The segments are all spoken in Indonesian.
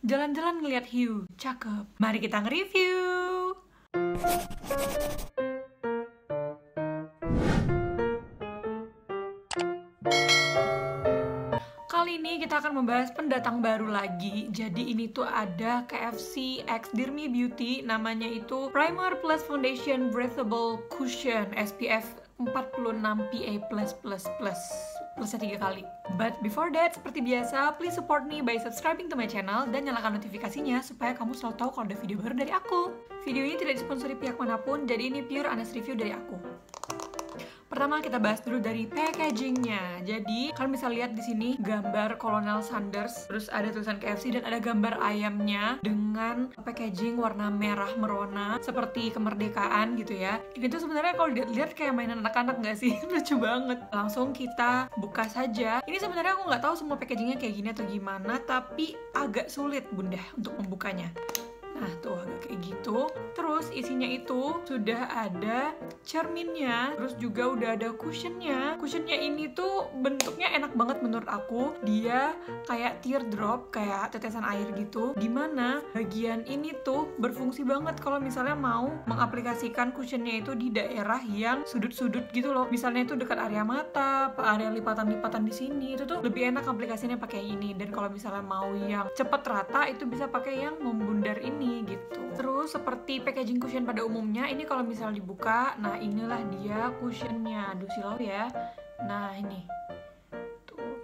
Jalan-jalan ngeliat hiu, cakep. Mari kita nge-review. Kali ini kita akan membahas pendatang baru lagi. Jadi ini tuh ada KFC X Dear Me Beauty, namanya itu Primer Plus Foundation Breathable Cushion SPF 46 PA+++. Plusnya 3 kali. But before that, seperti biasa, please support me by subscribing to my channel dan nyalakan notifikasinya supaya kamu selalu tahu kalau ada video baru dari aku. Video ini tidak disponsori pihak manapun, jadi ini pure honest review dari aku. Pertama kita bahas dulu dari packagingnya. Jadi kalian bisa lihat di sini gambar Colonel Sanders, terus ada tulisan KFC dan ada gambar ayamnya dengan packaging warna merah merona seperti kemerdekaan gitu ya. Ini tuh sebenarnya kalau dilihat kayak mainan anak-anak nggak sih? Lucu banget. Langsung kita buka saja. Ini sebenarnya aku nggak tahu semua packagingnya kayak gini atau gimana, tapi agak sulit bunda untuk membukanya. Nah tuh agak kayak gitu. Terus isinya itu sudah ada cerminnya, terus juga udah ada cushionnya. Cushionnya ini tuh bentuknya enak banget menurut aku. Dia kayak teardrop, kayak tetesan air gitu. Dimana bagian ini tuh berfungsi banget kalau misalnya mau mengaplikasikan cushionnya itu di daerah yang sudut-sudut gitu loh. Misalnya itu dekat area mata, area lipatan-lipatan di sini, itu tuh lebih enak aplikasinya pakai ini. Dan kalau misalnya mau yang cepet rata, itu bisa pakai yang membundar ini gitu. Terus seperti packaging cushion pada umumnya, ini kalau misalnya dibuka, nah inilah dia cushionnya. Aduh silau ya. Nah ini.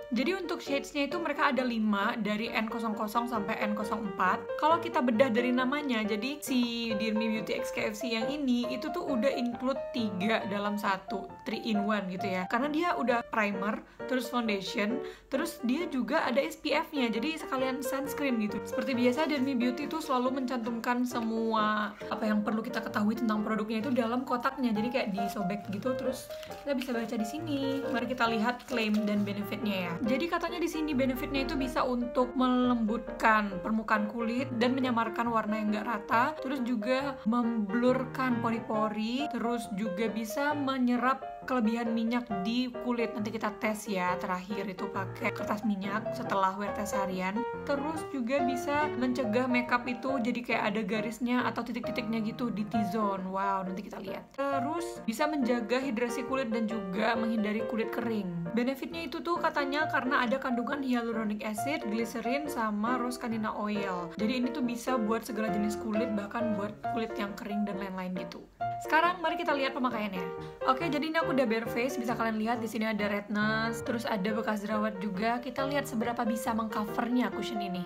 Jadi untuk shades-nya itu mereka ada 5 dari N00 sampai N04. Kalau kita bedah dari namanya, jadi si Dear Me Beauty X KFC yang ini itu tuh udah include 3 dalam 1, 3 in 1 gitu ya. Karena dia udah primer, terus foundation, terus dia juga ada SPF-nya. Jadi sekalian sunscreen gitu. Seperti biasa Dear Me Beauty tuh selalu mencantumkan semua apa yang perlu kita ketahui tentang produknya itu dalam kotaknya. Jadi kayak disobek gitu, terus kita bisa baca di sini. Mari kita lihat klaim dan benefitnya ya. Jadi katanya di sini benefitnya itu bisa untuk melembutkan permukaan kulit dan menyamarkan warna yang nggak rata, terus juga memblurkan pori-pori, terus juga bisa menyerap kelebihan minyak di kulit. Nanti kita tes ya, terakhir itu pakai kertas minyak setelah wear test harian. Terus juga bisa mencegah makeup itu jadi kayak ada garisnya atau titik-titiknya gitu di T-zone. Wow, nanti kita lihat. Terus bisa menjaga hidrasi kulit dan juga menghindari kulit kering. Benefitnya itu tuh katanya karena ada kandungan hyaluronic acid, glycerin, sama rose canina oil. Jadi ini tuh bisa buat segala jenis kulit, bahkan buat kulit yang kering dan lain-lain gitu. Sekarang mari kita lihat pemakaiannya. Oke, jadi ini aku udah bare face, bisa kalian lihat di sini ada redness, terus ada bekas jerawat juga. Kita lihat seberapa bisa mengcovernya cushion ini.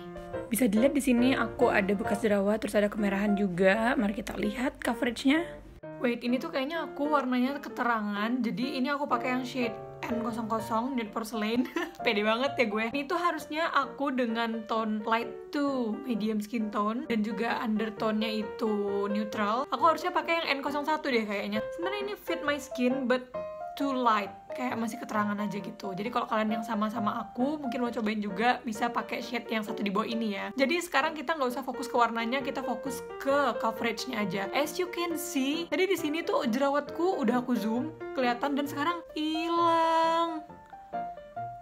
Bisa dilihat di sini aku ada bekas jerawat, terus ada kemerahan juga. Mari kita lihat coveragenya. Wait, ini tuh kayaknya aku warnanya keterangan, jadi ini aku pakai yang shade N00 Nude Porcelain. Pede banget ya gue. Ini tuh harusnya aku dengan tone light to medium skin tone dan juga undertone-nya itu neutral. Aku harusnya pakai yang N01 deh kayaknya. Sebenarnya ini fit my skin but too light, kayak masih keterangan aja gitu. Jadi kalau kalian yang sama-sama aku mungkin mau cobain juga, bisa pakai shade yang satu di bawah ini ya. Jadi sekarang kita nggak usah fokus ke warnanya, kita fokus ke coveragenya aja. As you can see, tadi di sini tuh jerawatku udah aku zoom kelihatan dan sekarang hilang.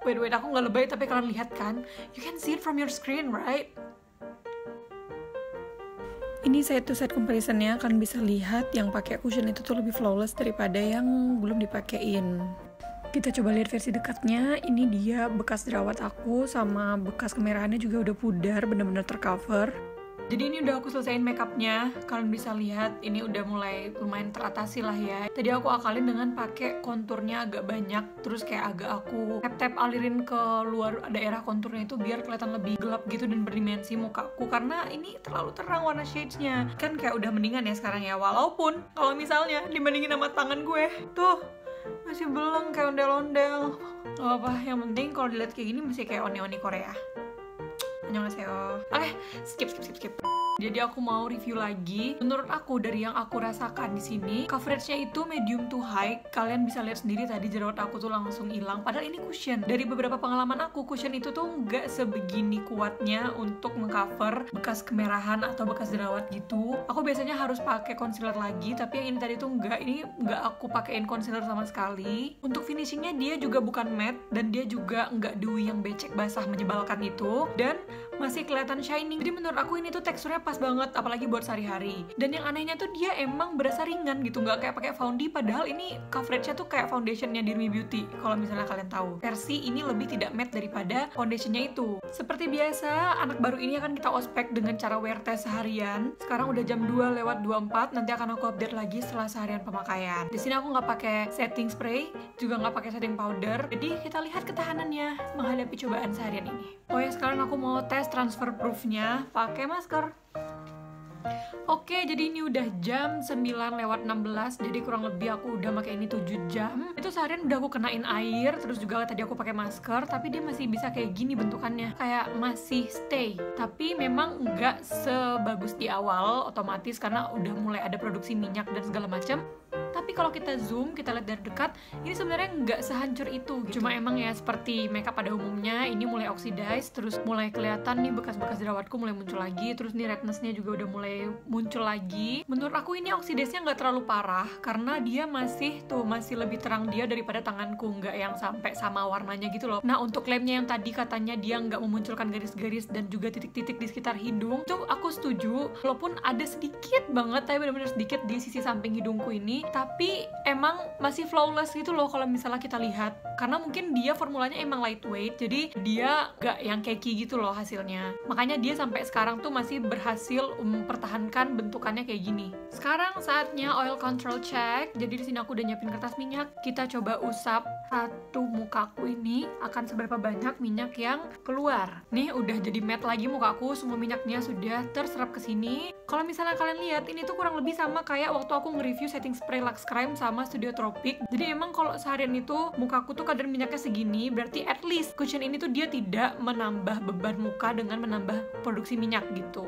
Wait, aku nggak lebay tapi kalian lihat kan? You can see it from your screen, right? Ini side to side comparisonnya, kalian bisa lihat yang pakai cushion itu tuh lebih flawless daripada yang belum dipakein. Kita coba lihat versi dekatnya. Ini dia bekas jerawat aku sama bekas kemerahannya juga udah pudar, bener-bener tercover. Jadi ini udah aku selesaiin makeupnya. Kalian bisa lihat ini udah mulai lumayan teratasi lah ya. Tadi aku akalin dengan pakai konturnya agak banyak, terus kayak agak aku tap-tap alirin ke luar daerah konturnya itu biar kelihatan lebih gelap gitu dan berdimensi mukaku, karena ini terlalu terang warna shades-nya. Kan kayak udah mendingan ya sekarang ya, walaupun kalau misalnya dibandingin sama tangan gue tuh masih belum kayak ondel-ondel. Gak apa, yang penting kalau dilihat kayak gini masih kayak oni-oni Korea. Annyeonghaseyo. Oke, skip. Jadi aku mau review lagi. Menurut aku dari yang aku rasakan di sini, coveragenya itu medium to high. Kalian bisa lihat sendiri tadi jerawat aku tuh langsung hilang. Padahal ini cushion. Dari beberapa pengalaman aku, cushion itu tuh nggak sebegini kuatnya untuk mengcover bekas kemerahan atau bekas jerawat gitu. Aku biasanya harus pakai concealer lagi, tapi yang ini tadi tuh nggak. Ini nggak aku pakein concealer sama sekali. Untuk finishingnya dia juga bukan matte dan dia juga nggak dewy yang becek basah menyebalkan itu. Dan masih kelihatan shining. Jadi menurut aku ini tuh teksturnya pas banget, apalagi buat sehari-hari. Dan yang anehnya tuh dia emang berasa ringan gitu, nggak kayak pakai foundation. Padahal ini coveragenya tuh kayak foundationnya Dear Me Beauty. Kalau misalnya kalian tahu, versi ini lebih tidak matte daripada foundationnya itu. Seperti biasa, anak baru ini akan kita ospek dengan cara wear test seharian. Sekarang udah jam 2:24, nanti akan aku update lagi setelah seharian pemakaian. Di sini aku nggak pakai setting spray, juga nggak pakai setting powder. Jadi kita lihat ketahanannya menghadapi cobaan seharian ini. Oh ya, sekarang aku mau tes transfer proofnya pakai masker. Oke, jadi ini udah jam 9:16, jadi kurang lebih aku udah pakai ini 7 jam. Itu seharian udah aku kenain air, terus juga tadi aku pakai masker, tapi dia masih bisa kayak gini bentukannya, kayak masih stay. Tapi memang nggak sebagus di awal, otomatis karena udah mulai ada produksi minyak dan segala macam. Tapi kalau kita zoom, kita lihat dari dekat, ini sebenarnya nggak sehancur itu. Cuma emang ya seperti makeup pada umumnya, ini mulai oxidize, terus mulai kelihatan nih bekas-bekas jerawatku mulai muncul lagi, terus nih rednessnya juga udah mulai muncul lagi. Menurut aku ini oxidize-nya nggak terlalu parah, karena dia masih lebih terang dia daripada tanganku, nggak yang sampai sama warnanya gitu loh. Nah, untuk lemnya yang tadi katanya dia nggak memunculkan garis-garis dan juga titik-titik di sekitar hidung, itu aku setuju, walaupun ada sedikit banget, tapi benar-benar sedikit di sisi samping hidungku ini, tapi emang masih flawless gitu loh kalau misalnya kita lihat, karena mungkin dia formulanya emang lightweight, jadi dia nggak yang cakey gitu loh hasilnya. Makanya dia sampai sekarang tuh masih berhasil mempertahankan bentukannya kayak gini. Sekarang saatnya oil control check. Jadi di sini aku udah nyiapin kertas minyak. Kita coba usap satu mukaku ini, akan seberapa banyak minyak yang keluar. Nih udah jadi matte lagi mukaku, semua minyaknya sudah terserap ke sini. Kalau misalnya kalian lihat, ini tuh kurang lebih sama kayak waktu aku nge-review setting spray Lux Crime sama Studio Tropic. Jadi emang kalau seharian itu mukaku tuh kadar minyaknya segini, berarti at least cushion ini tuh dia tidak menambah beban muka dengan menambah produksi minyak gitu.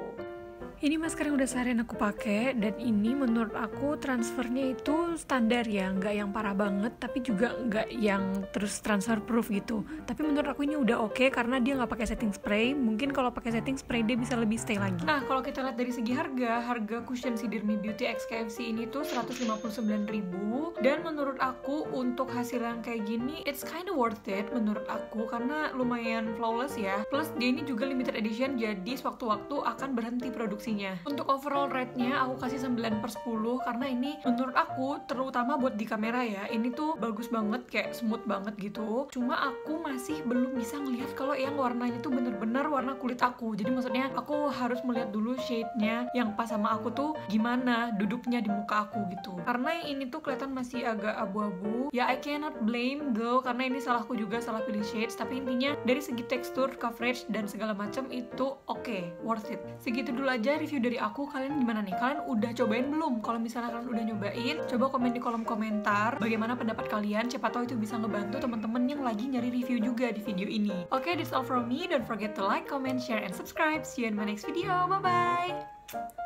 Ini masker yang udah seharian aku pakai, dan ini menurut aku transfernya itu standar ya, nggak yang parah banget, tapi juga nggak yang terus transfer proof gitu. Tapi menurut aku ini udah oke, karena dia nggak pakai setting spray. Mungkin kalau pakai setting spray dia bisa lebih stay lagi. Nah, kalau kita lihat dari segi harga cushion si Dear Me Beauty X KFC ini tuh 159.000, dan menurut aku untuk hasil yang kayak gini, it's kinda worth it menurut aku, karena lumayan flawless ya. Plus dia ini juga limited edition, jadi sewaktu-waktu akan berhenti produksi. Untuk overall rate-nya aku kasih 9/10, karena ini menurut aku, terutama buat di kamera ya, ini tuh bagus banget, kayak smooth banget gitu. Cuma aku masih belum bisa ngelihat kalau yang warnanya tuh bener-bener warna kulit aku. Jadi maksudnya aku harus melihat dulu shade-nya yang pas sama aku tuh gimana duduknya di muka aku gitu. Karena yang ini tuh kelihatan masih agak abu-abu. Ya I cannot blame though, karena ini salahku juga, salah pilih shades. Tapi intinya dari segi tekstur, coverage, dan segala macam itu oke, worth it. Segitu dulu aja review dari aku. Kalian gimana nih? Kalian udah cobain belum? Kalau misalnya kalian udah nyobain, coba komen di kolom komentar bagaimana pendapat kalian. Siapa tahu itu bisa ngebantu teman-teman yang lagi nyari review juga di video ini. Oke, that's all from me. Don't forget to like, comment, share, and subscribe. See you in my next video. Bye-bye!